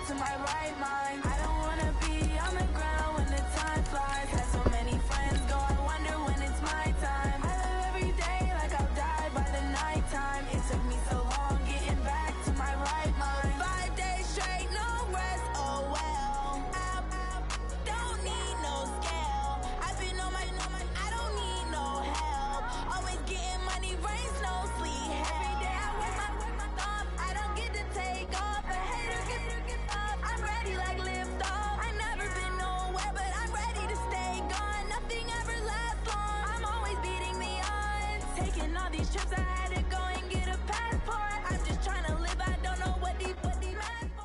to my right mind. I don't wanna be on the ground when the time flies. Had so many friends go, I wonder when it's my time. I live every day like I'll die by the nighttime. It took me so long getting back to my right mind. 5 days straight, no rest, oh well. I don't need no scale. I've been on my, I don't need no help. Always getting money, rain, snow, sleet, every day I wear my thumb. I don't get to take off. A hater get up. I'm ready like lift off. I've never been nowhere, but I'm ready to stay gone. Nothing ever lasts long. I'm always beating the odds. Taking all these trips, I had to go and get a passport. I'm just trying to live. I don't know what these mad for.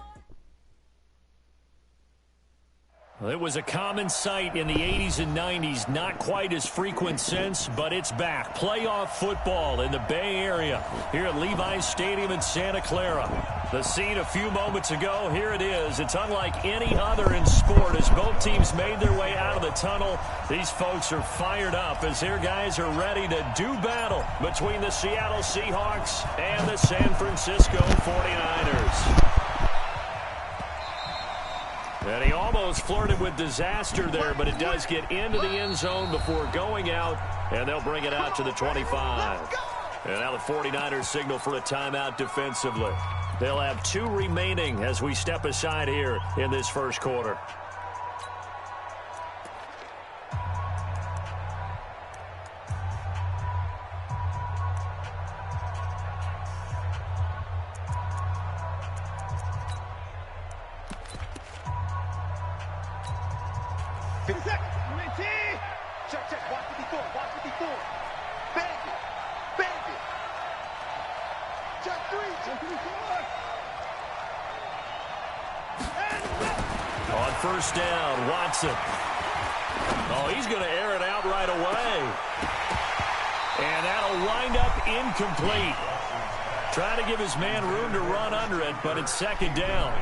It was a common sight in the 80s and 90s, not quite as frequent since, but it's back. Playoff football in the Bay Area here at Levi's Stadium in Santa Clara. The scene a few moments ago, here it is. It's unlike any other in sport as both teams made their way out of the tunnel. These folks are fired up as their guys are ready to do battle between the Seattle Seahawks and the San Francisco 49ers. And he almost flirted with disaster there, but it does get into the end zone before going out, and they'll bring it out to the 25. And now the 49ers signal for a timeout defensively. They'll have 2 remaining as we step aside here in this first quarter. Check. Watch what he's doing. Bang it. Check 3. On first down, Watson. Oh, he's going to air it out right away. And that'll wind up incomplete. Trying to give his man room to run under it, but it's second down.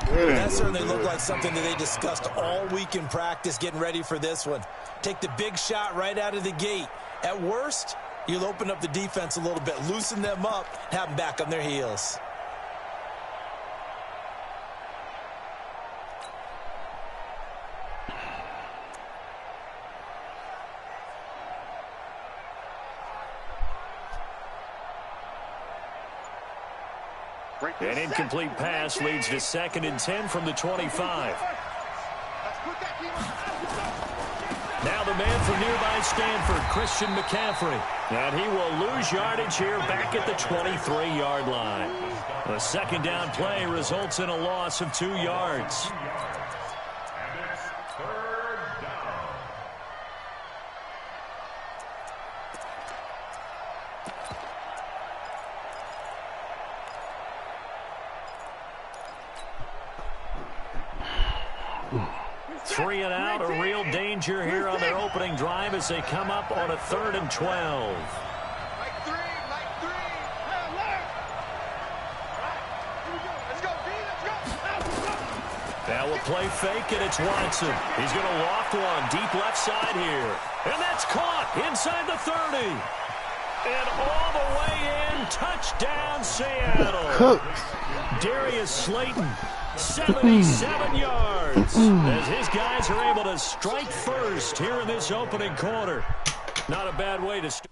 That certainly looked like something that they discussed all week in practice, getting ready for this one. Take the big shot right out of the gate. At worst, you'll open up the defense a little bit, loosen them up, have them back on their heels. An incomplete pass leads to 2nd and 10 from the 25. Now the man from nearby Stanford, Christian McCaffrey. And he will lose yardage here back at the 23-yard line. A second down play results in a loss of 2 yards. Three and out, a real danger here on their opening drive as they come up on a 3rd and 12. Now we'll play fake, and it's Watson. He's going to loft one deep left side here. And that's caught inside the 30. And all the way in, touchdown Seattle. Darius Slayton, 77 yards. As his guys are able to strike first here in this opening quarter. Not a bad way to start.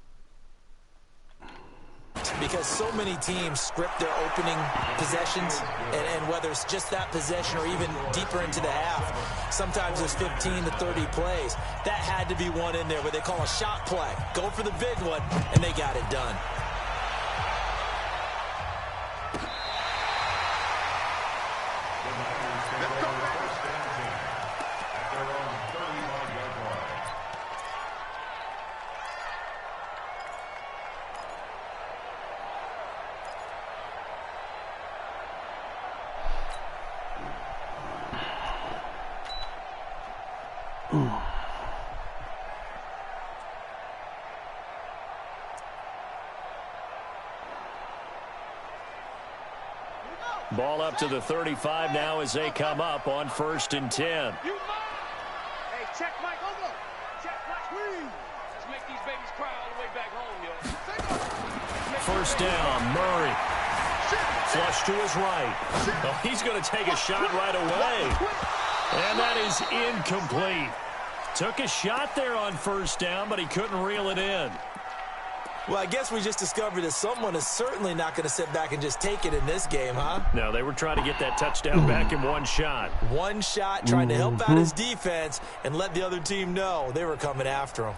Because so many teams script their opening possessions, and whether it's just that possession or even deeper into the half, sometimes there's 15 to 30 plays. That had to be one in there where they call a shot play. Go for the big one, and they got it done. Ball up to the 35 now as they come up on 1st and 10. Hey, check Mike. Check Mike. Let's make these babies cry all the way back home, yo. 1st down, Murray. Flush to his right. Oh, he's going to take a shot right away. And that is incomplete. Took a shot there on first down, but he couldn't reel it in. Well, I guess we just discovered that someone is certainly not going to sit back and just take it in this game, huh? No, they were trying to get that touchdown back in one shot. One shot, trying to help out his defense and let the other team know they were coming after him.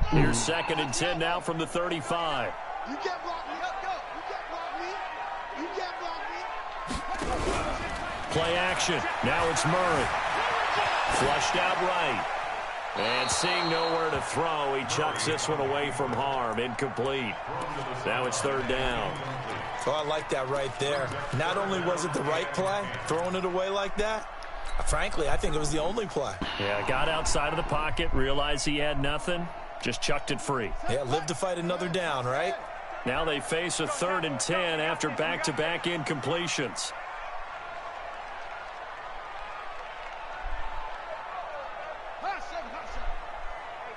Here's 2nd and 10 now from the 35. You can't block me. Let's go. You can't block me. You can't block me. Play action. Now it's Murray. Flushed out right. And seeing nowhere to throw, he chucks this one away from harm. Incomplete. Now it's 3rd down. Oh, I like that right there. Not only was it the right play, throwing it away like that, frankly, I think it was the only play. Yeah, got outside of the pocket, realized he had nothing, just chucked it free. Yeah, live to fight another down, right? Now they face a 3rd and 10 after back-to-back incompletions.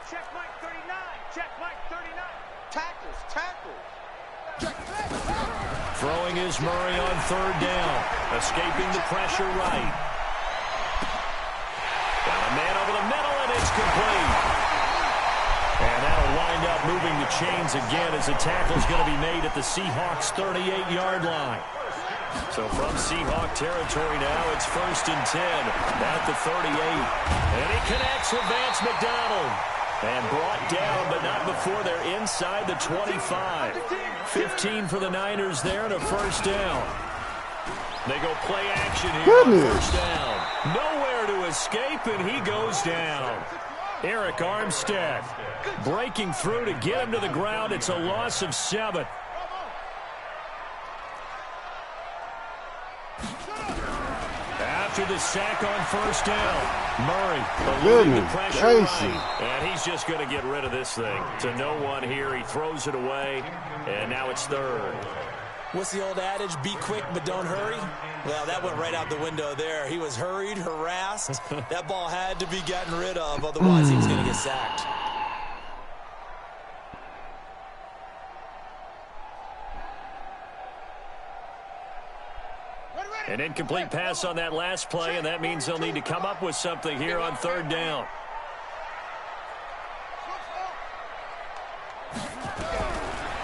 Check Mike 39. Check Mike 39. Tackles. Throwing is Murray on 3rd down. Escaping the pressure right. Got a man over the middle, and it's complete. And that'll wind up moving the chains again as the tackle's going to be made at the Seahawks' 38-yard line. So from Seahawk territory now, it's 1st and 10 at the 38. And he connects with Vance McDonald. And brought down, but not before they're inside the 25. 15 for the Niners there and a 1st down. They go play action here on 1st down. Nowhere to escape, and he goes down. Eric Armstead breaking through to get him to the ground. It's a loss of 7. After the sack on 1st down, Murray eluding the pressure right, and he's just going to get rid of this thing. To no one here, he throws it away, and now it's 3rd. What's the old adage, be quick but don't hurry? Well, that went right out the window there. He was hurried, harassed. That ball had to be gotten rid of, otherwise he was going to get sacked. An incomplete pass on that last play, and that means they'll need to come up with something here on 3rd down.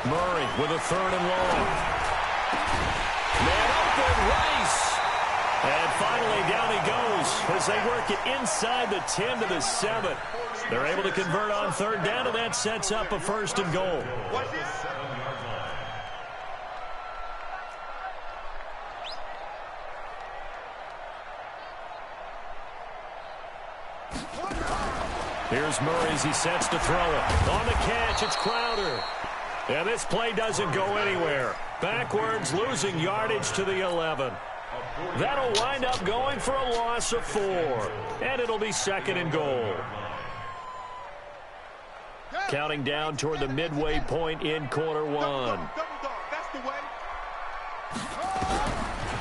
Murray with a 3rd and long. Man open, Rice. And finally down he goes as they work it inside the 10 to the 7. They're able to convert on 3rd down, and that sets up a 1st and goal. Here's Murray as he sets to throw it. On the catch, it's Crowder. And this play doesn't go anywhere. Backwards, losing yardage to the 11. That'll wind up going for a loss of 4. And it'll be 2nd and goal. Counting down toward the midway point in quarter 1.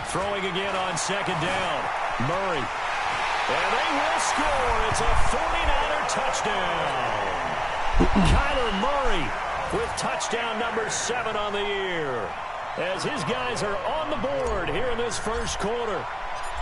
Throwing again on 2nd down. Murray. And they will score. It's a 49er touchdown. Kyler Murray with touchdown number 7 on the year. As his guys are on the board here in this 1st quarter.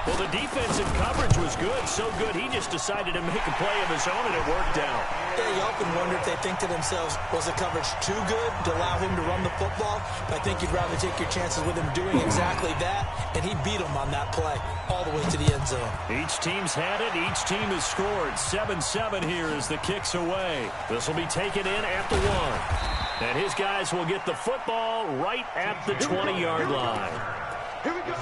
Well, the defensive coverage was good, so good he just decided to make a play of his own, and it worked out. Yeah, you often wonder if they think to themselves, was the coverage too good to allow him to run the football? But I think you'd rather take your chances with him doing exactly that, and he beat him on that play all the way to the end zone. Each team's had it. Each team has scored. 7-7 here as the kick's away. This will be taken in at the 1. And his guys will get the football right at the 20-yard line. Here we go.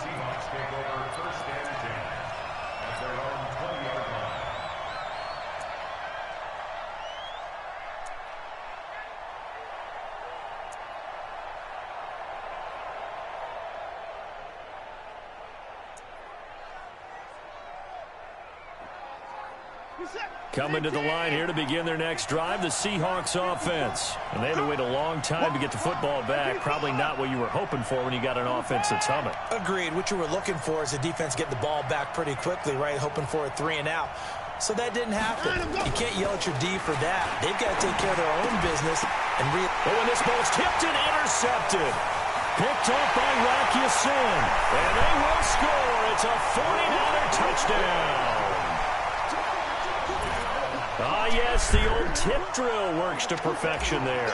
Coming to the line here to begin their next drive, the Seahawks offense. And they had to wait a long time to get the football back. Probably not what you were hoping for when you got an offense that's humming. Agreed. What you were looking for is the defense get the ball back pretty quickly, right? Hoping for a 3 and out. So that didn't happen. You can't yell at your D for that. They've got to take care of their own business. And when this ball's tipped and intercepted. Picked up by rack you sin. And they will score. It's a 49er touchdown. Yes, the old tip drill works to perfection there.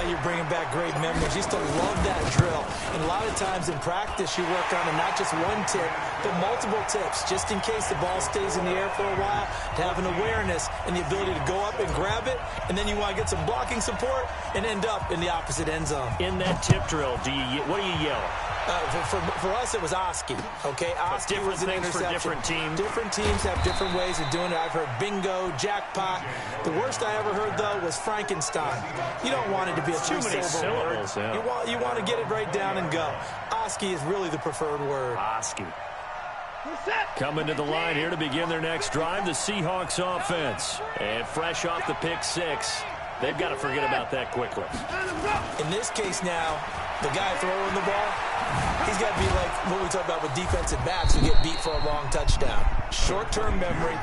You're bringing back great memories. Used to love that drill. And a lot of times in practice, you work on not just one tip, but multiple tips, just in case the ball stays in the air for a while, to have an awareness and the ability to go up and grab it, and then you want to get some blocking support and end up in the opposite end zone. In that tip drill, what do you yell? For us, it was Oski. Okay, Oski was an interception. For different teams. Different teams have different ways of doing it. I've heard bingo, jackpot. The worst I ever heard, though, was Frankenstein. You don't want it to be a three-syllable word. Yeah. You want to get it right down and go. Oski is really the preferred word. Oski. Coming to the line here to begin their next drive, the Seahawks offense. And fresh off the pick six, they've got to forget about that quickly. In this case now, the guy throwing the ball, he's got to be like what we talk about with defensive backs who get beat for a long touchdown. Short-term memory,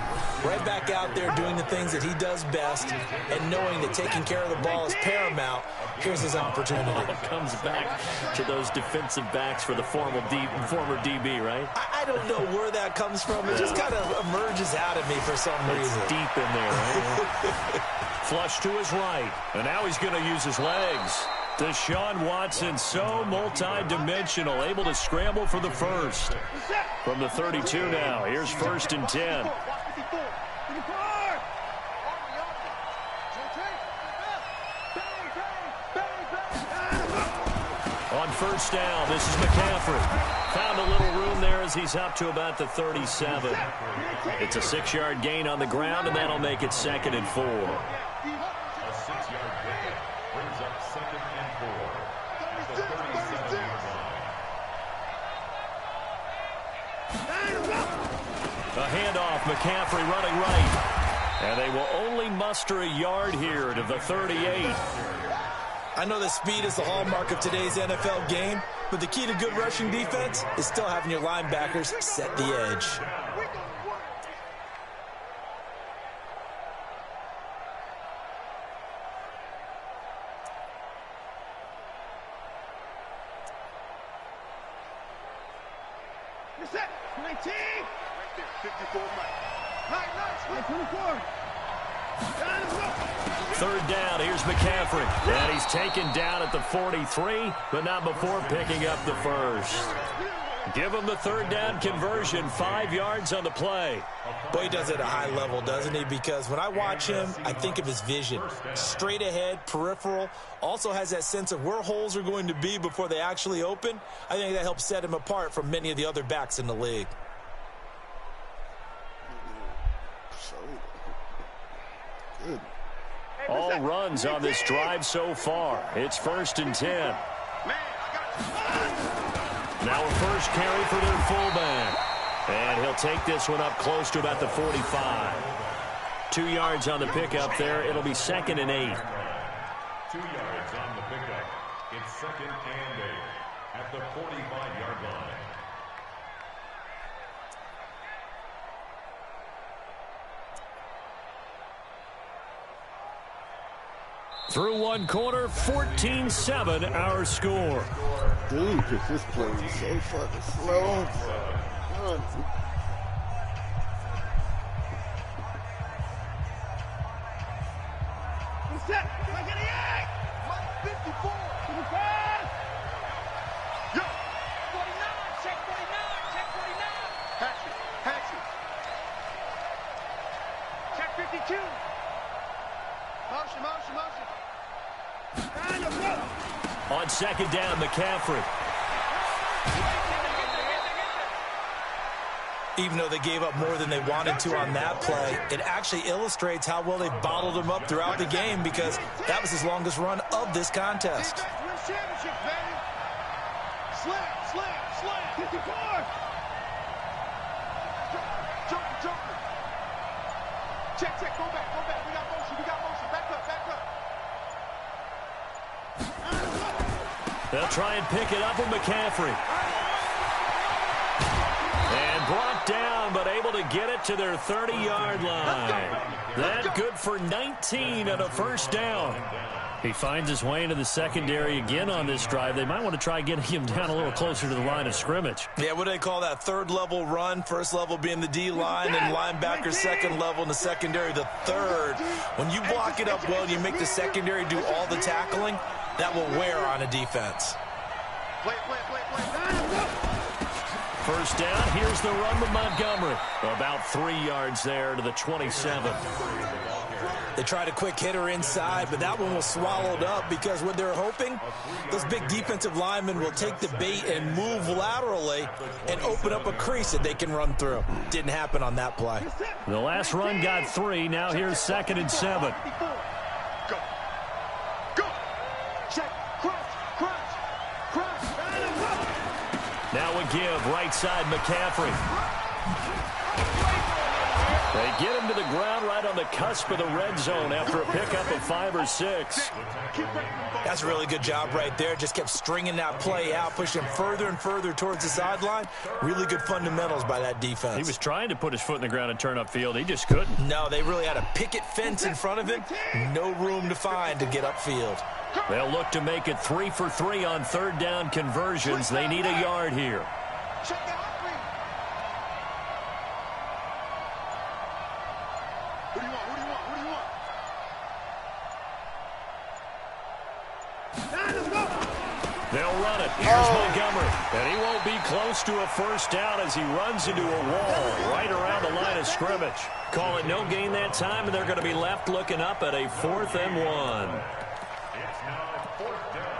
right back out there doing the things that he does best, and knowing that taking care of the ball is paramount. Here's his opportunity. It comes back to those defensive backs for the former DB, right? I don't know where that comes from. It just kind of emerges out of me for some reason. It's deep in there, right? Flush to his right, and now he's going to use his legs. Deshaun Watson, so multi-dimensional, able to scramble for the first. From the 32 now, here's 1st and 10. On first down, this is McCaffrey. Found a little room there as he's up to about the 37. It's a 6-yard gain on the ground, and that'll make it 2nd and 4. A handoff, McCaffrey running right. And they will only muster a yard here to the 38. I know that speed is the hallmark of today's NFL game, but the key to good rushing defense is still having your linebackers set the edge. Set. 19. Right there. 54 Mike. 24. Third down. Here's McCaffrey. And he's taken down at the 43, but not before picking up the first. Give him the third down conversion. 5 yards on the play. Boy, he does it at a high level, doesn't he? Because when I watch him, I think of his vision. Straight ahead, peripheral. Also has that sense of where holes are going to be before they actually open. I think that helps set him apart from many of the other backs in the league. Good. All runs on this drive so far. It's 1st and 10. Now a first carry for their fullback. And he'll take this one up close to about the 45. 2 yards on the pickup there. It'll be 2nd and 8. 2 yards on the pickup. It's 2nd and 8 at the 45-yard line. Through one quarter, 14-7 our score. Dude, because this play is so fucking slow. Set. Mike 88. Mike 54. 55. Yo. 49. Check 49. Check 49. Hatchet. Check 52. Motion. On 2nd down, McCaffrey. Even though they gave up more than they wanted to on that play, it actually illustrates how well they bottled him up throughout the game, because that was his longest run of this contest. Win championships, baby. Slam. 54. Jumper. Check. Go back. We got motion. Back up. They'll try and pick it up with McCaffrey. And brought down, but able to get it to their 30-yard line. That good for 19 and a first down. He finds his way into the secondary again on this drive. They might want to try getting him down a little closer to the line of scrimmage. Yeah, what do they call that? Third level run. First level being the D-line, and linebacker second level in the secondary, the third. When you block it up well and you make the secondary do all the tackling, that will wear on a defense. First down, here's the run with Montgomery. About 3 yards there to the 27. They tried a quick hitter inside, but that one was swallowed up because what they're hoping, those big defensive linemen will take the bait and move laterally and open up a crease that they can run through. Didn't happen on that play. The last run got 3. Now here's 2nd and 7. Go. Go. Check. Crunch. Now a give, right side McCaffrey. They get him to the ground right on the cusp of the red zone after a pickup of 5 or 6. That's a really good job right there. Just kept stringing that play out, pushing him further and further towards the sideline. Really good fundamentals by that defense. He was trying to put his foot in the ground and turn upfield. He just couldn't. No, they really had a picket fence in front of him. No room to find to get upfield. They'll look to make it 3 for 3 on third down conversions. They need a yard here. They'll run it. Here's Montgomery. And he won't be close to a first down as he runs into a wall right around the line of scrimmage. Call it no gain that time, and they're going to be left looking up at a 4th and 1. It's now 4th down.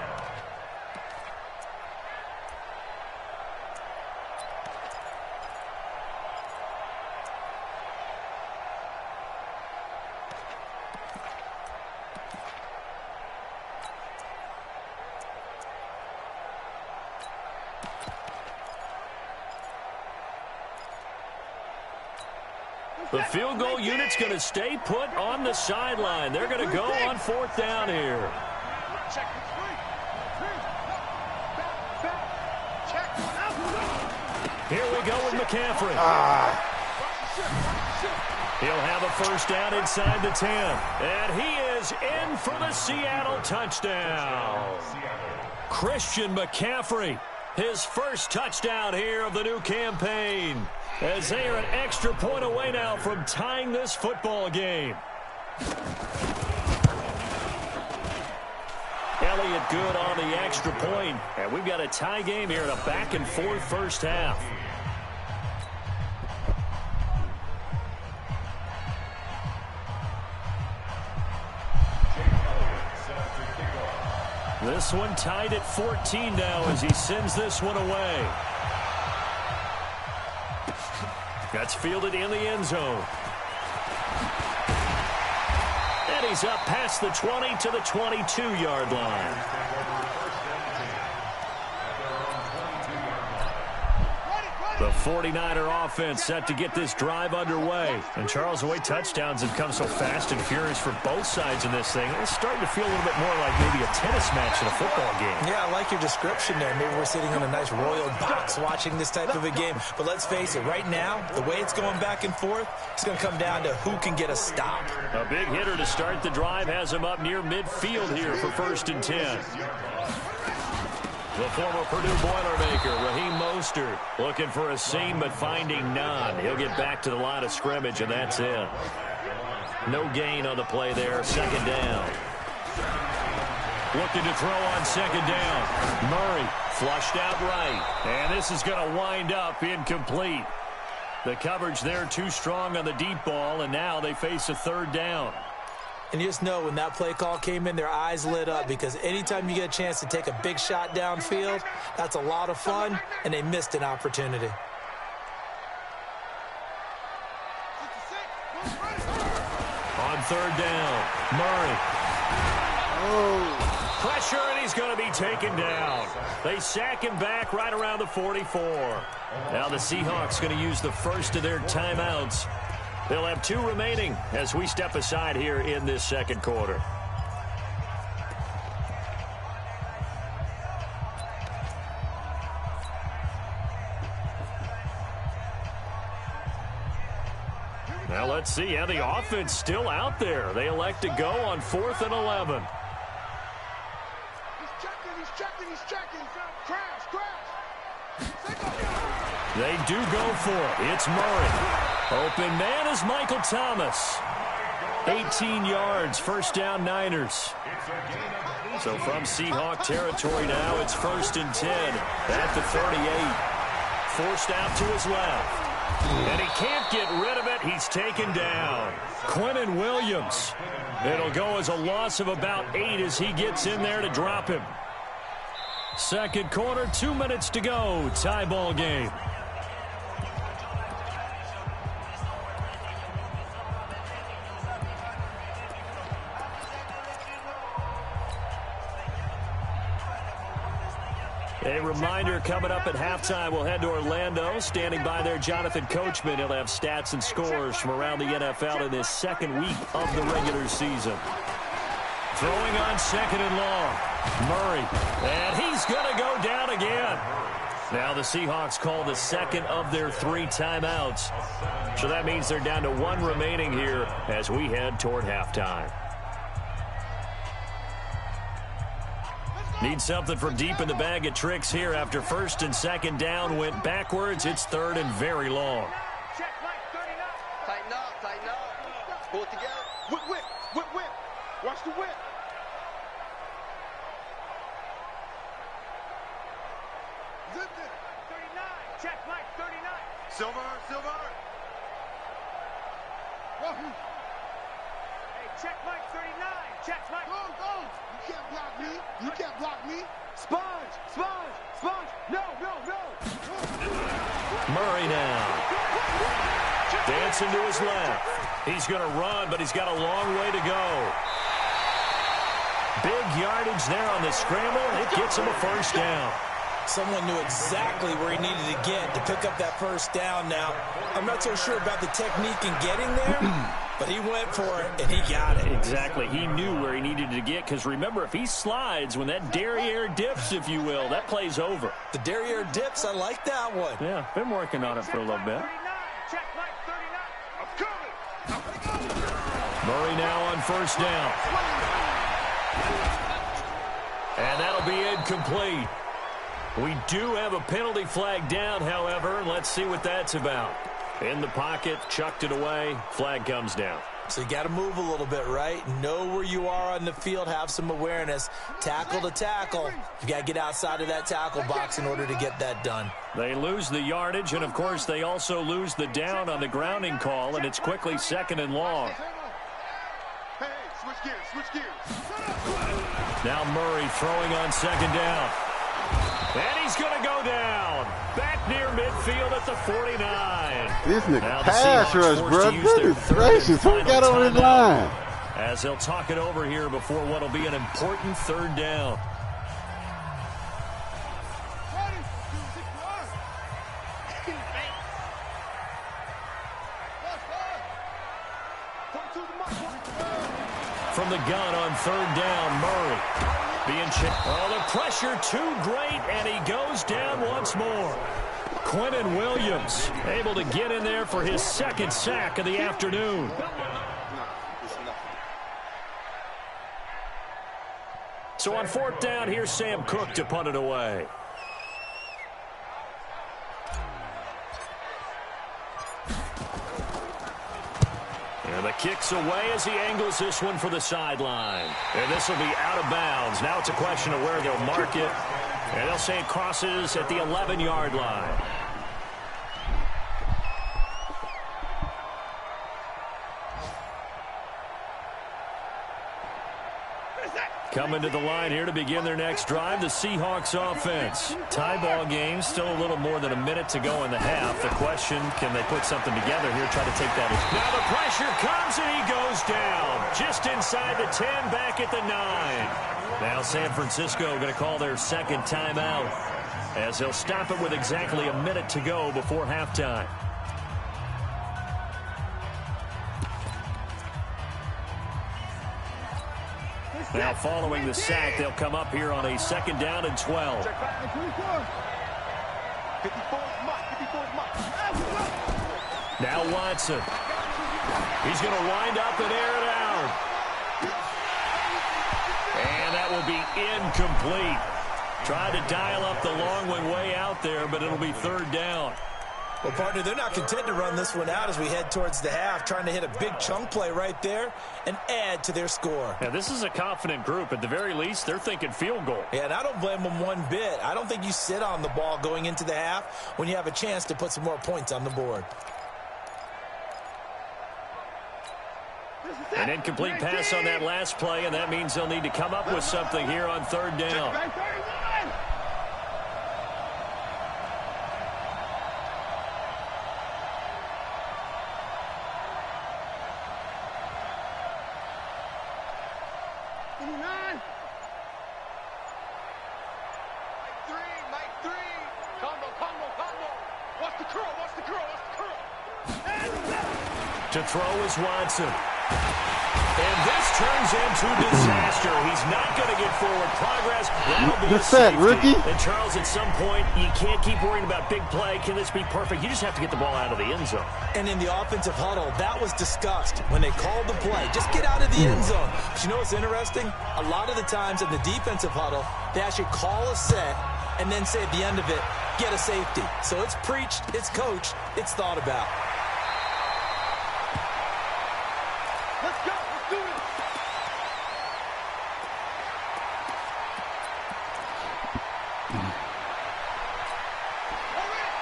The field goal unit's going to stay put on the sideline. They're going to go on 4th down here. Here we go with McCaffrey. He'll have a first down inside the 10. And he is in for the Seattle touchdown. Christian McCaffrey, his first touchdown here of the new campaign, as they are an extra point away now from tying this football game. Elliott good on the extra point, and we've got a tie game here in a back-and-forth first half. This one tied at 14 now as he sends this one away. That's fielded in the end zone. And he's up past the 20 to the 22-yard line. The 49er offense set to get this drive underway. And Charles, the way touchdowns have come so fast and furious for both sides in this thing, it's starting to feel a little bit more like maybe a tennis match in a football game. Yeah, I like your description there. Maybe we're sitting in a nice royal box watching this type of a game. But let's face it, right now, the way it's going back and forth, it's going to come down to who can get a stop. A big hitter to start the drive has him up near midfield here for 1st and 10. The former Purdue Boilermaker, Raheem Mostert, looking for a seam but finding none. He'll get back to the line of scrimmage, and that's it. No gain on the play there, 2nd down. Looking to throw on 2nd down. Murray flushed out right, and this is going to wind up incomplete. The coverage there too strong on the deep ball, and now they face a 3rd down. And you just know when that play call came in, their eyes lit up, because anytime you get a chance to take a big shot downfield, that's a lot of fun, and they missed an opportunity. On 3rd down, Murray. Pressure, and he's going to be taken down. They sack him back right around the 44. Now the Seahawks going to use the first of their timeouts. They'll have 2 remaining as we step aside here in this 2nd quarter. Now let's see how the offense still out there. They elect to go on 4th and 11. They do go for it. It's Murray. Open man is Michael Thomas. 18 yards, first down Niners. So from Seahawk territory now, it's 1st and 10 at the 38. Forced out to his left. And he can't get rid of it. He's taken down. Quinnen Williams. It'll go as a loss of about 8 as he gets in there to drop him. Second quarter, 2 minutes to go. Tie ball game. A reminder, coming up at halftime, we'll head to Orlando. Standing by there, Jonathan Coachman. He'll have stats and scores from around the NFL in this second week of the regular season. Throwing on 2nd and long. Murray. And he's going to go down again. Now the Seahawks call the second of their 3 timeouts. So that means they're down to 1 remaining here as we head toward halftime. Need something from deep in the bag of tricks here after 1st and 2nd down went backwards. It's 3rd and very long. Check Mike 39. Tighten up, tighten up. Pull it together. Whip, whip, whip, whip. Watch the whip. Zip it. 39. Check Mike 39. Silver, silver. Hey, check Mike 39. Check Mike. Go, go. You can't block me. You can't block me. Sponge, sponge, sponge. No, no, no. Murray now. Dancing to his left. He's going to run, but he's got a long way to go. Big yardage there on the scramble. It gets him a 1st down. Someone knew exactly where he needed to get to pick up that 1st down. Now, I'm not so sure about the technique in getting there, but he went for it, and he got it. Exactly. He knew where he needed to get, because remember, if he slides, when that derriere dips, if you will, that play's over. The derriere dips, I like that one. Yeah, been working on it for a little bit. Check Mike 39. I'm coming. Murray now on 1st down. And that'll be incomplete. We do have a penalty flag down, however. Let's see what that's about. In the pocket, chucked it away. Flag comes down. So you got to move a little bit, right? Know where you are on the field. Have some awareness. Tackle to tackle. You got to get outside of that tackle box in order to get that done. They lose the yardage, and, of course, they also lose the down on the grounding call, and it's quickly 2nd and long. Hey, switch gears, switch gears. Now Murray throwing on 2nd down. And he's going to go down. Back near midfield at the 49. This nigga Now the pass Seahawks rush, forced bro. to use their Goodness third gracious. and Who final got on his timeout, line? as they'll talk it over here before what will be an important 3rd down. From the gun on 3rd down, Murray being checked. Oh, the pressure too great, and he goes down once more. Quinnen Williams able to get in there for his 2nd sack of the afternoon. So on 4th down, here's Sam Cook to punt it away. And the kick's away as he angles this one for the sideline. And this will be out of bounds. Now it's a question of where they'll mark it. And they'll say it crosses at the 11-yard line. Coming to the line here to begin their next drive, the Seahawks offense. Tie ball game, still a little more than a minute to go in the half. The question, can they put something together here, try to take that? Now the pressure comes and he goes down. Just inside the 10, back at the 9. Now San Francisco going to call their 2nd timeout as they'll stop it with exactly a minute to go before halftime. Now following the sack, they'll come up here on a 2nd down and 12. Now Watson. He's going to wind up and air it out. And that will be incomplete. Tried to dial up the long one way out there, but it'll be 3rd down. Well, partner, they're not content to run this one out as we head towards the half, trying to hit a big chunk play right there and add to their score. Yeah, this is a confident group. At the very least, they're thinking field goal. Yeah, and I don't blame them one bit. I don't think you sit on the ball going into the half when you have a chance to put some more points on the board. An incomplete pass on that last play, and that means they'll need to come up with something here on third down. To throw is Watson. And this turns into disaster. He's not going to get forward progress. That'll be Good set, rookie. And Charles, at some point, you can't keep worrying about big play. Can this be perfect? You just have to get the ball out of the end zone. And in the offensive huddle, that was discussed when they called the play. Just get out of the end zone. But you know what's interesting? A lot of the times in the defensive huddle, they actually call a set and then say at the end of it, get a safety. So it's preached, it's coached, it's thought about. Let's go. Let's do it.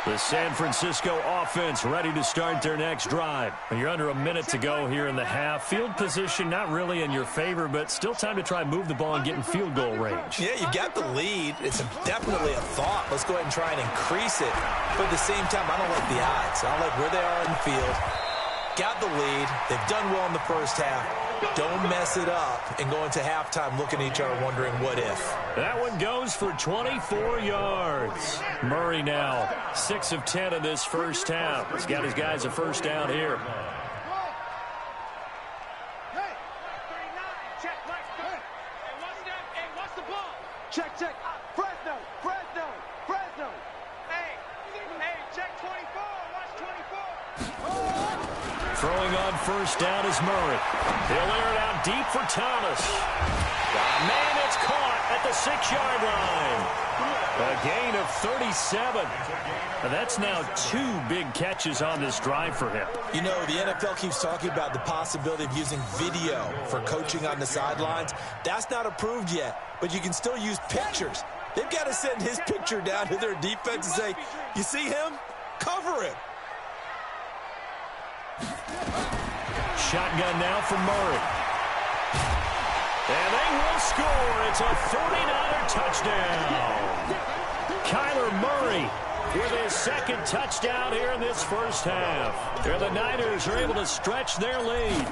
The San Francisco offense ready to start their next drive. You're under a minute to go here in the half. Field position not really in your favor, but still time to try and move the ball and get in field goal range. Yeah, you got the lead. It's definitely a thought. Let's go ahead and try and increase it. But at the same time, I don't like the odds. I don't like where they are in the field. Got the lead. They've done well in the first half. Don't mess it up and go into halftime looking at each other wondering what if. That one goes for 24 yards. Murray now 6 of 10 in this first half. He's got his guys a first down here. Hey, 39. Check, right, hey. Hey, what's the ball? Check, check. Fresno. Hey, check 24. Watch 24. Throwing on first down is Murray. He'll air it out deep for Thomas. Man, it's caught at the 6-yard line. A gain of 37. And that's now 2 big catches on this drive for him. You know, the NFL keeps talking about the possibility of using video for coaching on the sidelines. That's not approved yet, but you can still use pictures. They've got to send his picture down to their defense and say, you see him? Cover him. Shotgun now for Murray. And they will score. It's a 49er touchdown. Kyler Murray with his second touchdown here in this first half. Here the Niners are able to stretch their lead.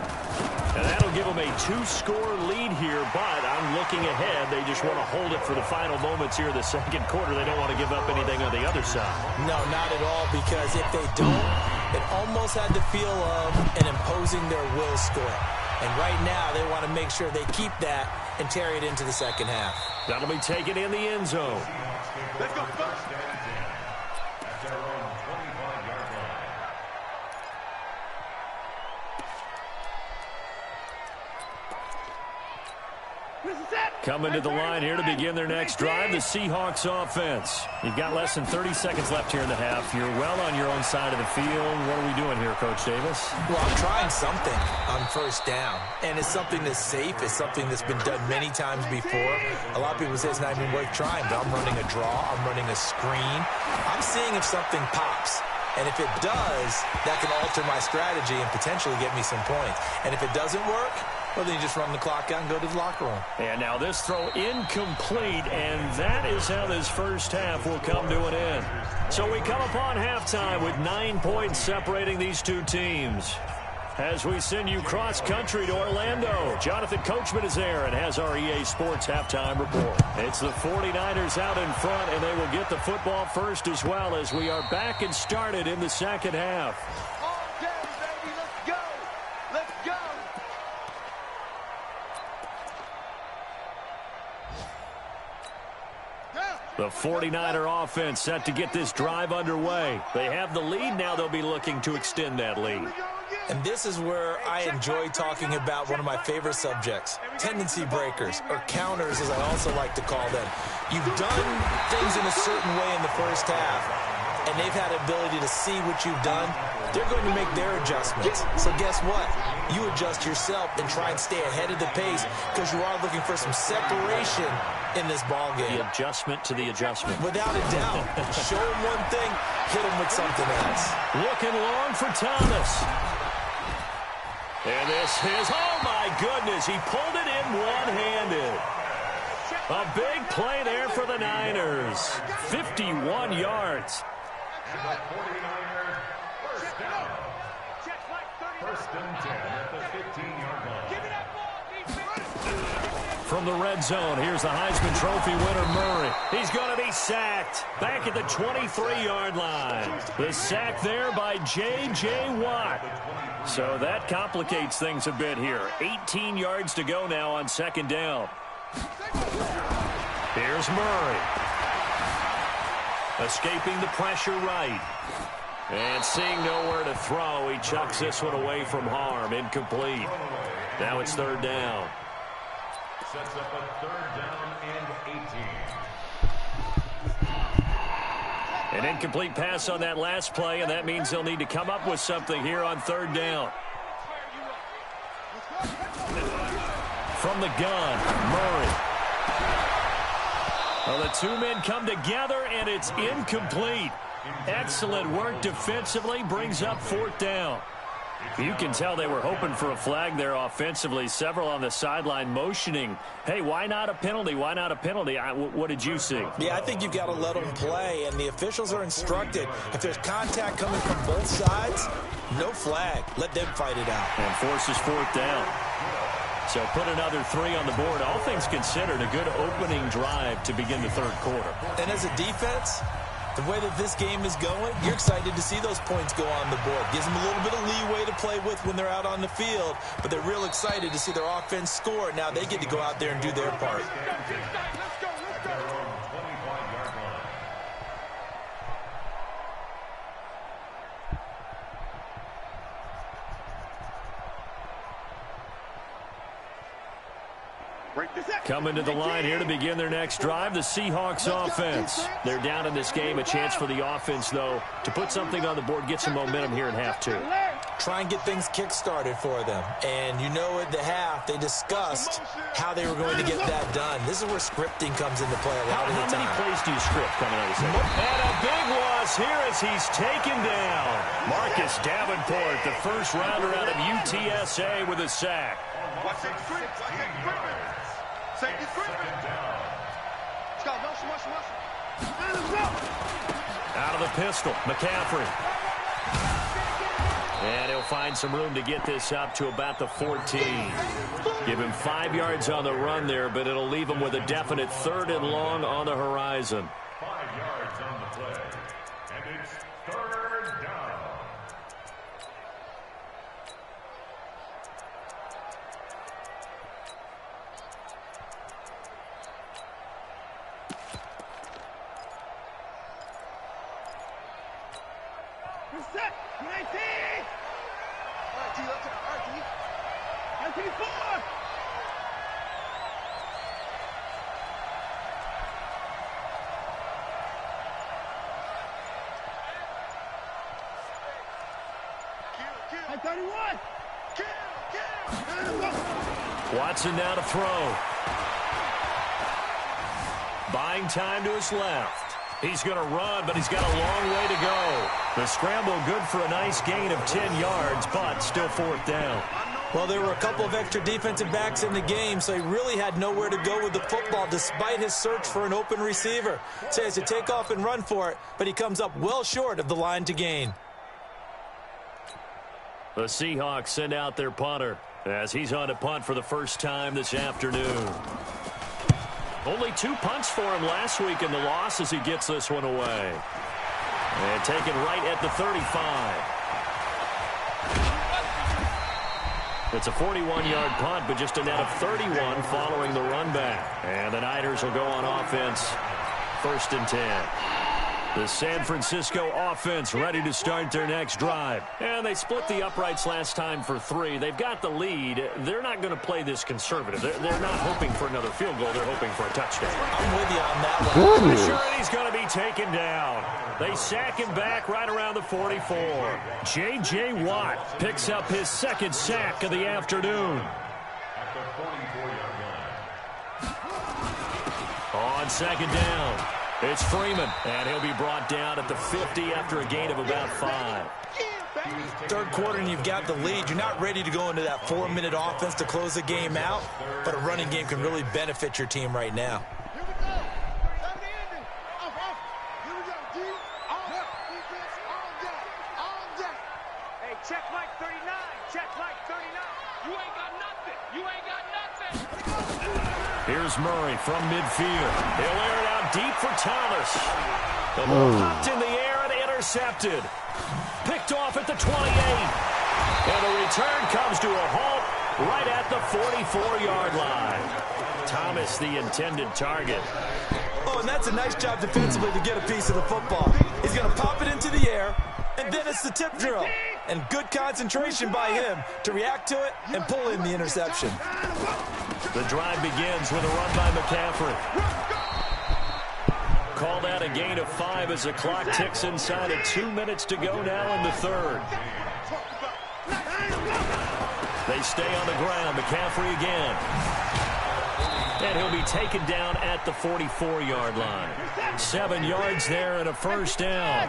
And that'll give them a 2-score lead here, but I'm looking ahead. They just want to hold it for the final moments here in the second quarter. They don't want to give up anything on the other side. No, not at all, because if they don't, it almost had the feel of an imposing their will score. And right now, they want to make sure they keep that and carry it into the second half. That'll be taken in the end zone. Let's go first. At their own 25-yard line. Coming to the line here to begin their next drive, the Seahawks offense. You've got less than 30 seconds left here in the half. You're well on your own side of the field. What are we doing here, Coach Davis? Well, I'm trying something on first down, and it's something that's safe. It's something that's been done many times before. A lot of people say it's not even worth trying, but I'm running a draw. I'm running a screen. I'm seeing if something pops. And if it does, that can alter my strategy and potentially get me some points. And if it doesn't work, well, then you just run the clock out and go to the locker room. And now this throw incomplete, and that is how this first half will come to an end. So we come upon halftime with 9 points separating these two teams. As we send you cross-country to Orlando, Jonathan Coachman is there and has our EA Sports halftime report. It's the 49ers out in front, and they will get the football first as well as we are back and started in the second half. All day, baby. Let's go. Let's go. The 49er offense set to get this drive underway. They have the lead. Now they'll be looking to extend that lead. And this is where I enjoy talking about one of my favorite subjects, tendency breakers, or counters as I also like to call them. You've done things in a certain way in the first half. and they've had the ability to see what you've done, they're going to make their adjustments. So guess what? You adjust yourself and try and stay ahead of the pace because you are looking for some separation in this ball game. The adjustment to the adjustment. Without a doubt. Show them one thing, hit them with something else. Looking long for Thomas. And this is, oh my goodness, he pulled it in one-handed. A big play there for the Niners. 51 yards. And the 49ers, first down. First and 10 at the 15-yard line. From the red zone, here's the Heisman Trophy winner, Murray. He's going to be sacked back at the 23-yard line. The sack there by J.J. Watt. So that complicates things a bit here. 18 yards to go now on second down. Here's Murray. Escaping the pressure right. And seeing nowhere to throw, he chucks this one away from harm. Incomplete. Now it's third down. Sets up a third down and 18. An incomplete pass on that last play, and that means they'll need to come up with something here on third down. From the gun, Murray. Well, the two men come together, and it's incomplete. Excellent work defensively, brings up fourth down. You can tell they were hoping for a flag there offensively. Several on the sideline motioning, hey, why not a penalty? Why not a penalty? What did you see? Yeah, I think you've got to let them play, and the officials are instructed. If there's contact coming from both sides, no flag. Let them fight it out. And forces fourth down. So put another 3 on the board. All things considered, a good opening drive to begin the third quarter. And as a defense, the way that this game is going, you're excited to see those points go on the board. Gives them a little bit of leeway to play with when they're out on the field, but they're real excited to see their offense score. Now they get to go out there and do their part. Coming to the line here to begin their next drive, the Seahawks offense. They're down in this game. A chance for the offense, though, to put something on the board, get some momentum here in half two. Try and get things kick-started for them. And you know at the half, they discussed how they were going to get that done. This is where scripting comes into play a lot of the time. How many plays do you script coming out of this? And a big loss here as he's taken down. Marcus Davenport, the first rounder out of UTSA with a sack. Watch that script. Watch that script. Safety script. Let's go. Motion, motion, motion. Let's go. Out of the pistol, McCaffrey. And he'll find some room to get this up to about the 14. Give him 5 yards on the run there, but it'll leave him with a definite third and long on the horizon. 5 yards on the play. And it's third down. Set. 19. RT, let's go. RT. 19-4. Kill. 31. Kill. Watson now to throw. Buying time to his left. He's going to run, but he's got a long way to go. The scramble good for a nice gain of 10 yards, but still fourth down. Well, there were a couple of extra defensive backs in the game, so he really had nowhere to go with the football despite his search for an open receiver. So he has to take off and run for it, but he comes up well short of the line to gain. The Seahawks send out their punter as he's on to punt for the first time this afternoon. Only 2 punts for him last week in the loss as he gets this one away. And taken right at the 35. It's a 41-yard punt, but just a net of 31 following the run back. And the Niners will go on offense, 1st and 10. The San Francisco offense ready to start their next drive. And they split the uprights last time for 3. They've got the lead. They're not going to play this conservative. They're not hoping for another field goal. They're hoping for a touchdown. I'm with you on that one. Sure, he's going to be taken down. They sack him back right around the 44. J.J. Watt picks up his second sack of the afternoon. At the 44-yard line. On second down, it's Freeman, and he'll be brought down at the 50 after a gain of about 5. Third quarter and you've got the lead. You're not ready to go into that 4-minute offense to close the game out, but a running game can really benefit your team right now. Here we go. Here we go, D. All defense, all day. Hey, check Mike 39. Check Mike 39. You ain't got nothing. You ain't got nothing. Here's Murray from midfield. He'll air it out deep for Thomas. The ball popped in the air and intercepted. Picked off at the 28. And the return comes to a halt right at the 44-yard line. Thomas, the intended target. Oh, and that's a nice job defensively to get a piece of the football. He's going to pop it into the air, and then it's the tip drill. And good concentration by him to react to it and pull in the interception. The drive begins with a run by McCaffrey. Called out a gain of 5 as the clock ticks inside of 2 minutes to go now in the third. They stay on the ground. McCaffrey again. And he'll be taken down at the 44-yard line. 7 yards there and a first down.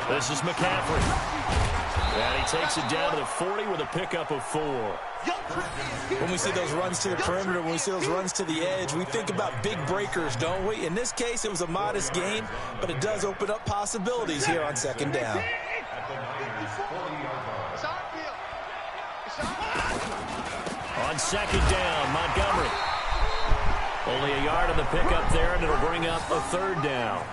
This is McCaffrey. And he takes it down to the 40 with a pickup of 4. When we see those runs to the perimeter, when we see those runs to the edge, we think about big breakers, don't we? In this case, it was a modest gain, but it does open up possibilities here on second down. On second down, Montgomery. Only a yard on the pickup there, and it'll bring up a third down.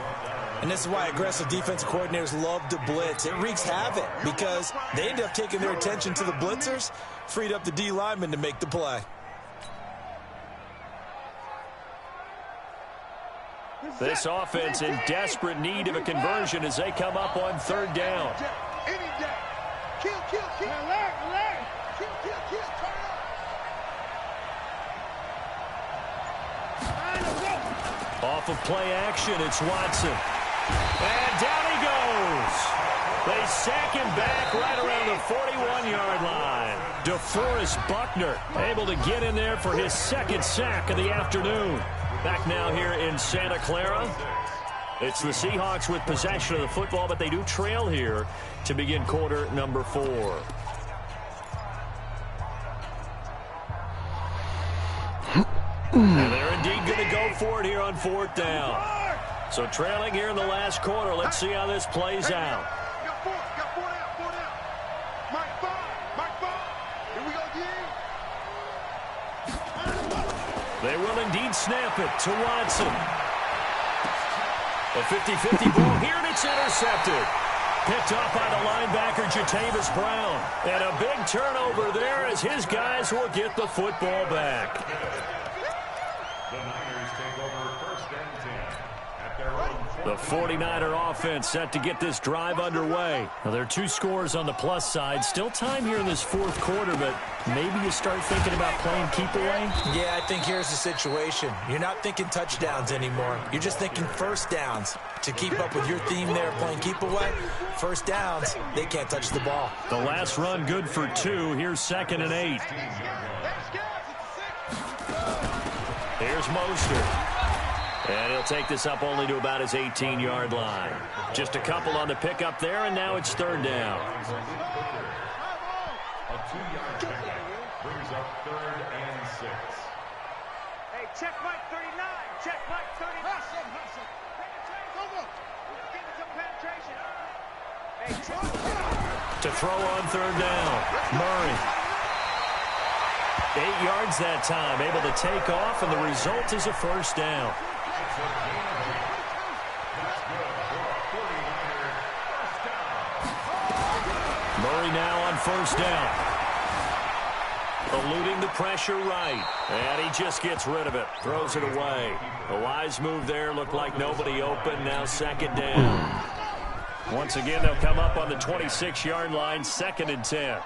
And this is why aggressive defensive coordinators love to blitz. It wreaks havoc because they end up taking their attention to the blitzers, freed up the D lineman to make the play. This offense in desperate need of a conversion as they come up on third down. Any day. Kill. Alert. Kill. Turn up. Off of play action, it's Watson. And down he goes. They sack him back right around the 41-yard line. DeForest Buckner able to get in there for his second sack of the afternoon. Back now here in Santa Clara. It's the Seahawks with possession of the football, but they do trail here to begin quarter number 4. And they're indeed going to go for it here on fourth down. So trailing here in the last quarter. Let's see how this plays out. Got four down. Mike 5. Here we go, D. They will indeed snap it to Watson. A 50-50 ball here, and it's intercepted. Picked off by the linebacker, Jatavis Brown. And a big turnover there as his guys will get the football back. The Niners take over first and 10 at their own 40. The 49er offense set to get this drive underway. Now, there are 2 scores on the plus side. Still time here in this fourth quarter, but maybe you start thinking about playing keep away? Yeah, I think here's the situation. You're not thinking touchdowns anymore. You're just thinking first downs. To keep up with your theme there, playing keep away, first downs, they can't touch the ball. The last run good for 2. Here's 2nd and 8. Here's Mostert. And he'll take this up only to about his 18-yard line. Just a couple on the pickup there, and now it's third down. A 2-yard pickup brings up 3rd and 6. Hey, check Mike 39. Check Mike 39. Hustle. Give it some penetration. Hey, To throw on third down, Murray. 8 yards that time, able to take off, and the result is a first down. Murray now on first down. Eluding the pressure right. And he just gets rid of it. Throws it away. A wise move there. Looked like nobody open. Now second down. Once again, they'll come up on the 26-yard line. 2nd and 10.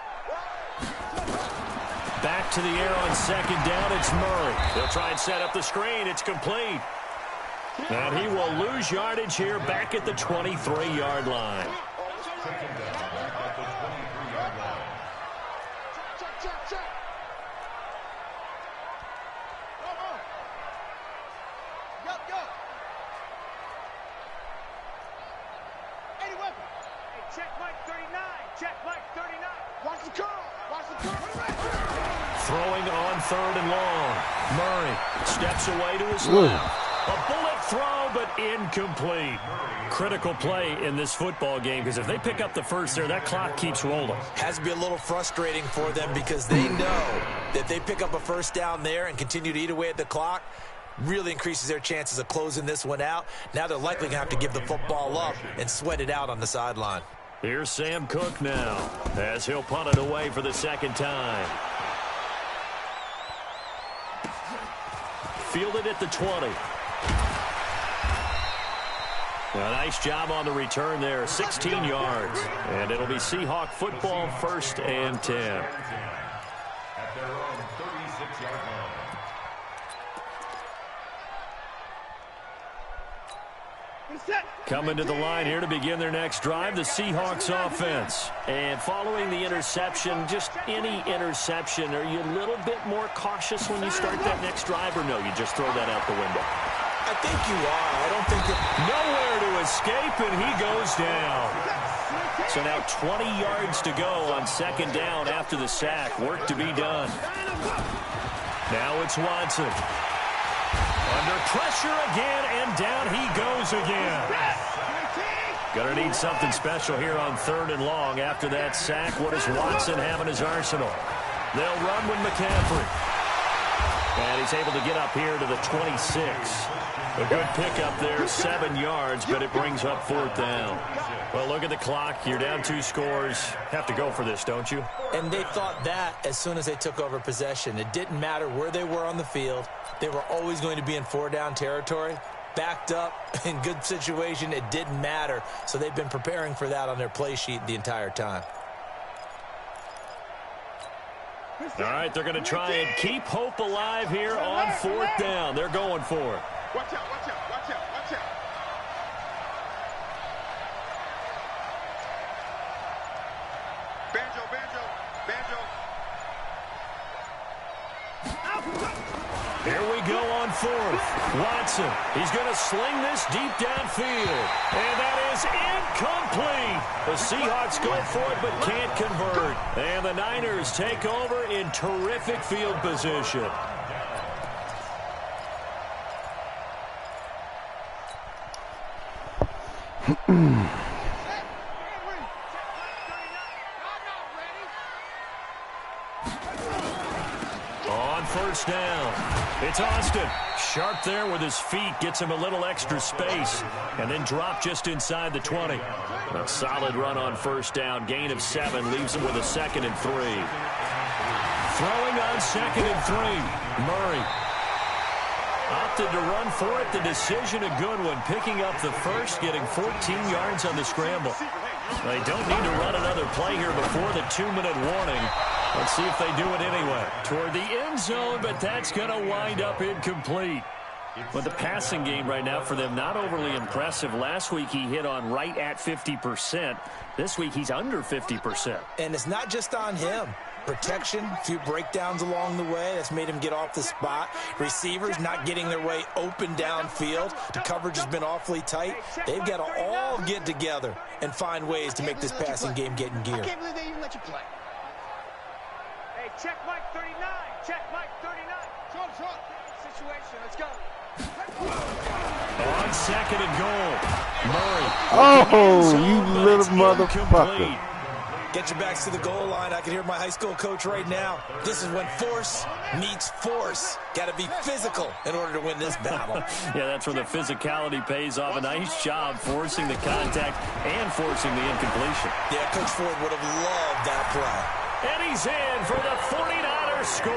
Back to the air on second down. It's Murray. They'll try and set up the screen. It's complete. And he will lose yardage here back at the 23-yard line. Throwing on 3rd and long. Murray steps away to his left. A bullet throw, but incomplete. Critical play in this football game, because if they pick up the first there, that clock keeps rolling. Has to be a little frustrating for them, because they know that they pick up a first down there and continue to eat away at the clock, really increases their chances of closing this one out. Now they're likely going to have to give the football up and sweat it out on the sideline. Here's Sam Cook now, as he'll punt it away for the 2nd time. Fielded at the 20. A nice job on the return there, 16 yards. And it'll be Seahawk football, 1st and 10. At their own 36-yard line. Coming to the line here to begin their next drive, the Seahawks offense. And following the interception, just any interception, are you a little bit more cautious when you start that next drive, or no, you just throw that out the window? I think you are. I don't think that... Nowhere to escape, and he goes down. So now 20 yards to go on 2nd down after the sack. Work to be done. Now it's Watson. Under pressure again, and down he goes again. Gonna need something special here on 3rd and long. After that sack, what does Watson have in his arsenal? They'll run with McCaffrey. And he's able to get up here to the 26. A good pickup there, 7 yards, but it brings up 4th down. Well, look at the clock. You're down 2 scores. Have to go for this, don't you? And they thought that as soon as they took over possession. It didn't matter where they were on the field. They were always going to be in 4-down territory. Backed up, in good situation, it didn't matter. So they've been preparing for that on their play sheet the entire time. All right, they're going to try and keep hope alive here on 4th down. They're going for it. Watch out, watch out, watch out, watch out. Banjo, banjo, banjo. Here we go on 4th. Watson, he's going to sling this deep downfield. And that is incomplete. The Seahawks go for it but can't convert. And the Niners take over in terrific field position. On 1st down, it's Austin. Sharp there with his feet, gets him a little extra space, and then drop just inside the 20. A solid run on 1st down, gain of 7, leaves him with a 2nd and 3. Throwing on 2nd and 3, Murray. Opted to run for it. The decision a good one. Picking up the first, getting 14 yards on the scramble. They don't need to run another play here before the 2-minute warning. Let's see if they do it anyway. Toward the end zone, but that's going to wind up incomplete. But the passing game right now for them, not overly impressive. Last week he hit on right at 50%. This week he's under 50%. And it's not just on him. Protection, a few breakdowns along the way. That's made him get off the spot. Receivers not getting their way open downfield. The coverage has been awfully tight. They've got to all get together and find ways to make this passing game get in gear. I can't believe they even let you play. Hey, check Mike 39. Check Mike 39. Short. Situation. Let's go. On 2nd and goal, Murray. Oh, you little motherfucker. Get your backs to the goal line. I can hear my high school coach right now. This is when force meets force. Got to be physical in order to win this battle. Yeah, that's where the physicality pays off. A nice job forcing the contact and forcing the incompletion. Yeah, Coach Ford would have loved that play. And he's in for the 49ers Your score.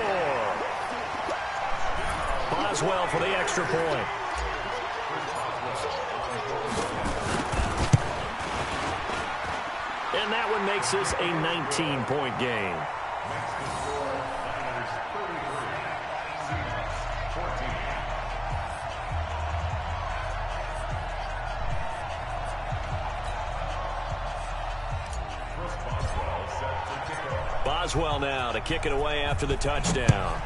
Boswell for the extra point. And that one makes this a 19-point game. Boswell now to kick it away after the touchdown.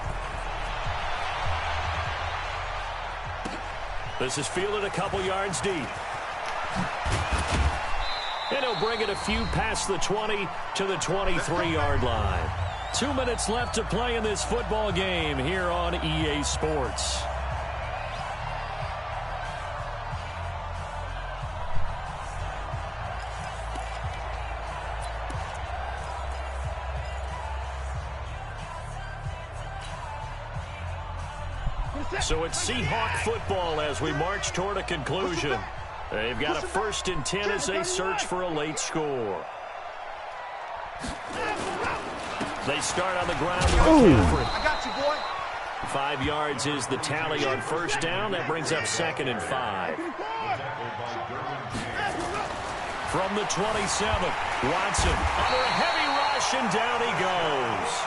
This is fielded a couple yards deep. And he'll bring it a few past the 20 to the 23-yard line. 2 minutes left to play in this football game here on EA Sports. So it's Seahawk football as we march toward a conclusion. They've got a 1st and 10 as they search for a late score. They start on the ground with McCaffrey. I got you, boy. 5 yards is the tally on 1st down. That brings up 2nd and 5. From the 27, Watson under a heavy rush, and down he goes.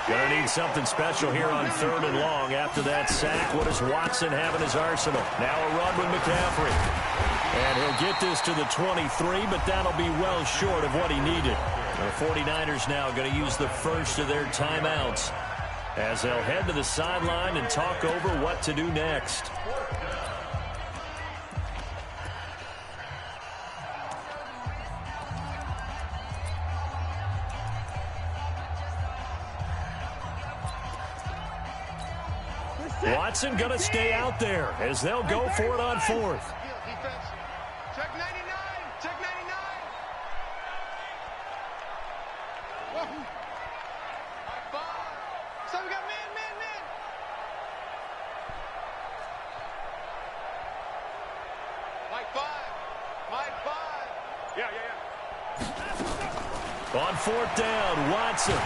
Gonna need something special here on 3rd and long. After that sack, what does Watson have in his arsenal? Now a run with McCaffrey. And he'll get this to the 23, but that'll be well short of what he needed. The 49ers now going to use the first of their timeouts as they'll head to the sideline and talk over what to do next. Watson going to stay out there as they'll go for it on 4th. Check 99. Check 99. So we got man. Mike 5. Yeah. On 4th down, Watson.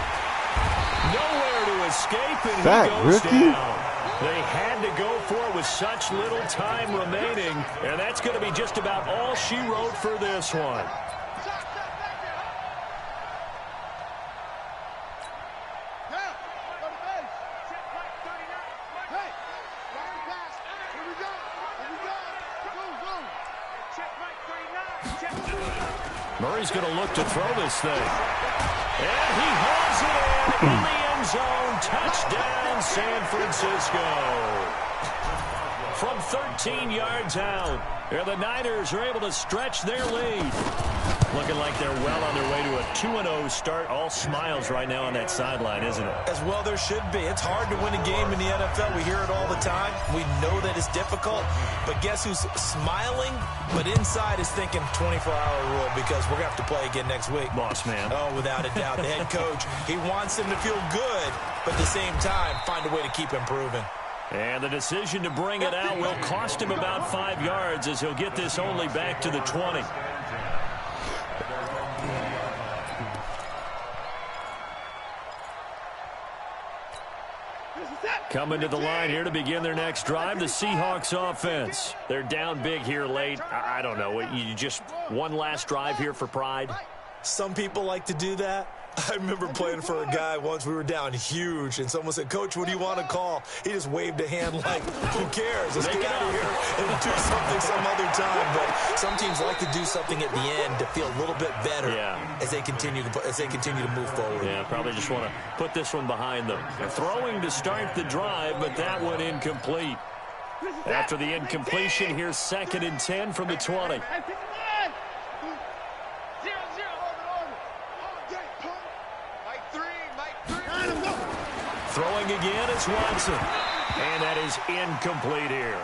Nowhere to escape, and Back, he goes rookie. down. They had to go for it with such little time remaining, and that's going to be just about all she wrote for this one. Murray's going to look to throw this thing. And he hauls it in the end zone. Touchdown, San Francisco. From 13 yards out, the Niners are able to stretch their lead. Looking like they're well on their way to a 2-0 start. All smiles right now on that sideline, isn't it? As well there should be. It's hard to win a game in the NFL. We hear it all the time. We know that it's difficult. But guess who's smiling, but inside is thinking 24-hour rule because we're going to have to play again next week. Boss man. Oh, without a doubt. The head coach, he wants him to feel good, but at the same time, find a way to keep improving. And the decision to bring it out will cost him about 5 yards as he'll get this only back to the 20. Coming to the line here to begin their next drive, the Seahawks offense. They're down big here late. I don't know. You just one last drive here for pride? Some people like to do that. I remember playing for a guy once. We were down huge, and someone said, "Coach, what do you want to call?" He just waved a hand like, "Who cares? Let's get out of here and do something some other time." But some teams like to do something at the end to feel a little bit better as they continue to move forward. Yeah, probably just want to put this one behind them. They're throwing to start the drive, but that one incomplete. After the incompletion, here's 2nd and 10 from the 20. Throwing again is Watson. And that is incomplete here.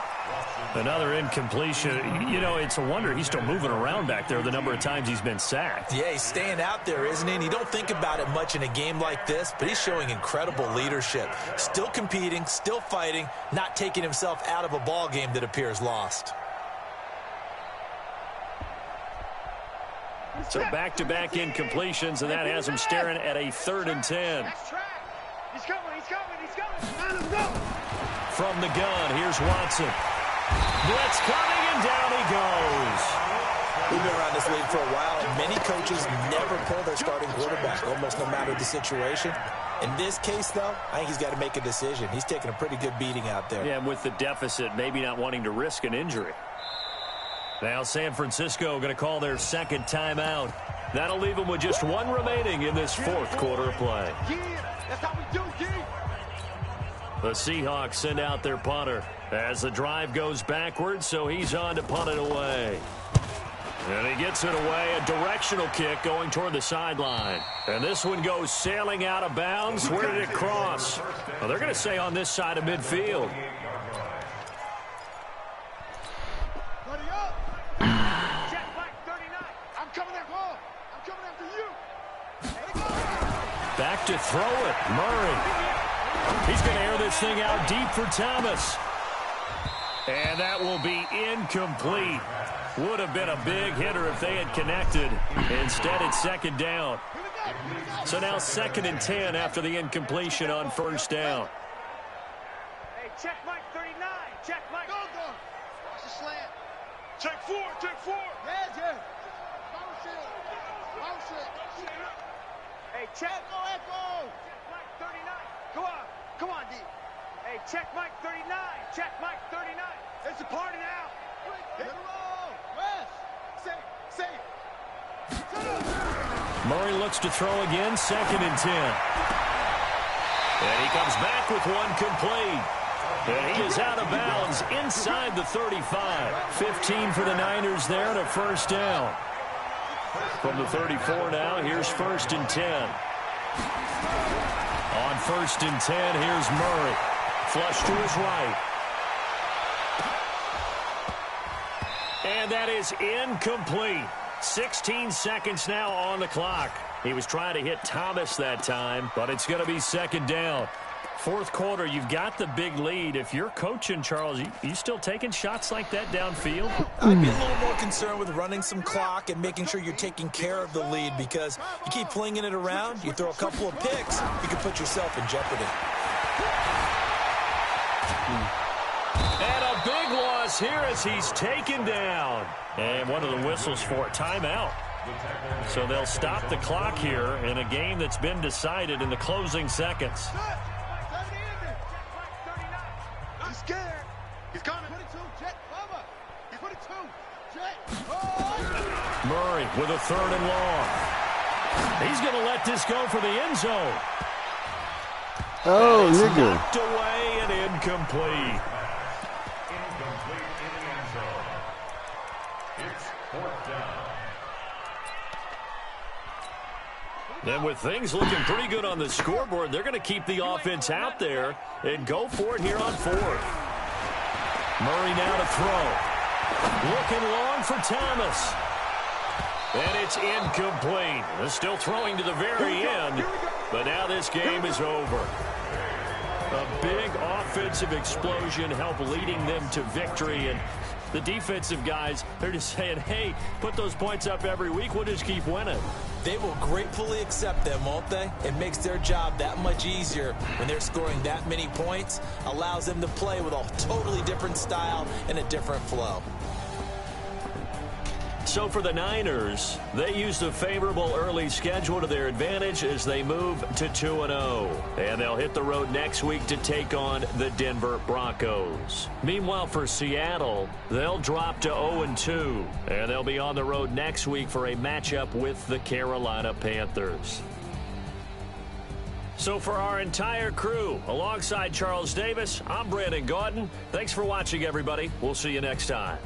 Another incompletion. You know, it's a wonder he's still moving around back there the number of times he's been sacked. Yeah, he's staying out there, isn't he? And you don't think about it much in a game like this, but he's showing incredible leadership. Still competing, still fighting, not taking himself out of a ball game that appears lost. So back-to-back incompletions, and that has him staring at a 3rd and 10. He's coming, he's coming, he's coming. Let him go. From the gun, here's Watson. Blitz coming, and down he goes. We've been around this league for a while, and many coaches never pull their starting quarterback, almost no matter the situation. In this case, though, I think he's got to make a decision. He's taking a pretty good beating out there. Yeah, and with the deficit, maybe not wanting to risk an injury. Now San Francisco going to call their second timeout. That'll leave them with just one remaining in this fourth quarter of play. Yeah, that's how we do, yeah. The Seahawks send out their punter as the drive goes backwards, so he's on to punt it away. And he gets it away, a directional kick going toward the sideline. And this one goes sailing out of bounds. Where did it cross? Well, they're going to say on this side of midfield. Buddy up. Check back 39. I'm coming at home. I'm coming after you. There you go. Back to throw it. Murray. He's going to air this thing out deep for Thomas. And that will be incomplete. Would have been a big hitter if they had connected. Instead, it's second down. So now 2nd and 10 after the incompletion on first down. Hey, check Mike 39. Check Mike. Go, go. Watch the slant. Check 4. Check 4. Yeah, yeah. Bounce it. Bounce it. Hey, check. Echo, echo. Check Mike 39. Go on. Come on, D. Hey, check Mike 39. Check Mike 39. It's a party now. Hit the roll. West. Safe. Murray looks to throw again, 2nd and 10. And he comes back with one complete. And he is out of bounds inside the 35. 15 for the Niners there and a first down. From the 34 now, here's 1st and 10. On 1st and 10, here's Murray. Flush to his right. And that is incomplete. 16 seconds now on the clock. He was trying to hit Thomas that time, but it's going to be 2nd down. Fourth quarter, you've got the big lead. If you're coaching, Charles, you still taking shots like that downfield? I'd be a little more concerned with running some clock and making sure you're taking care of the lead, because you keep flinging it around, you throw a couple of picks, you can put yourself in jeopardy. And a big loss here as he's taken down. And one of the whistles for a timeout. So they'll stop the clock here in a game that's been decided in the closing seconds. He's scared. He's coming. 22, Jet, cover. 22, Jet. Murray with a 3rd and long. He's going to let this go for the end zone. Oh, nigga. Knocked away and incomplete. Incomplete in the end zone. It's 4th down. And with things looking pretty good on the scoreboard, they're going to keep the offense out there and go for it here on 4th. Murray now to throw. Looking long for Thomas. And it's incomplete. They're still throwing to the very end, but now this game is over. A big offensive explosion helped leading them to victory, and the defensive guys, they're just saying, hey, put those points up every week, we'll just keep winning. They will gratefully accept them, won't they? It makes their job that much easier when they're scoring that many points, allows them to play with a totally different style and a different flow. So for the Niners, they used a favorable early schedule to their advantage as they move to 2-0. And they'll hit the road next week to take on the Denver Broncos. Meanwhile, for Seattle, they'll drop to 0-2. And they'll be on the road next week for a matchup with the Carolina Panthers. So for our entire crew, alongside Charles Davis, I'm Brandon Gaudin. Thanks for watching, everybody. We'll see you next time.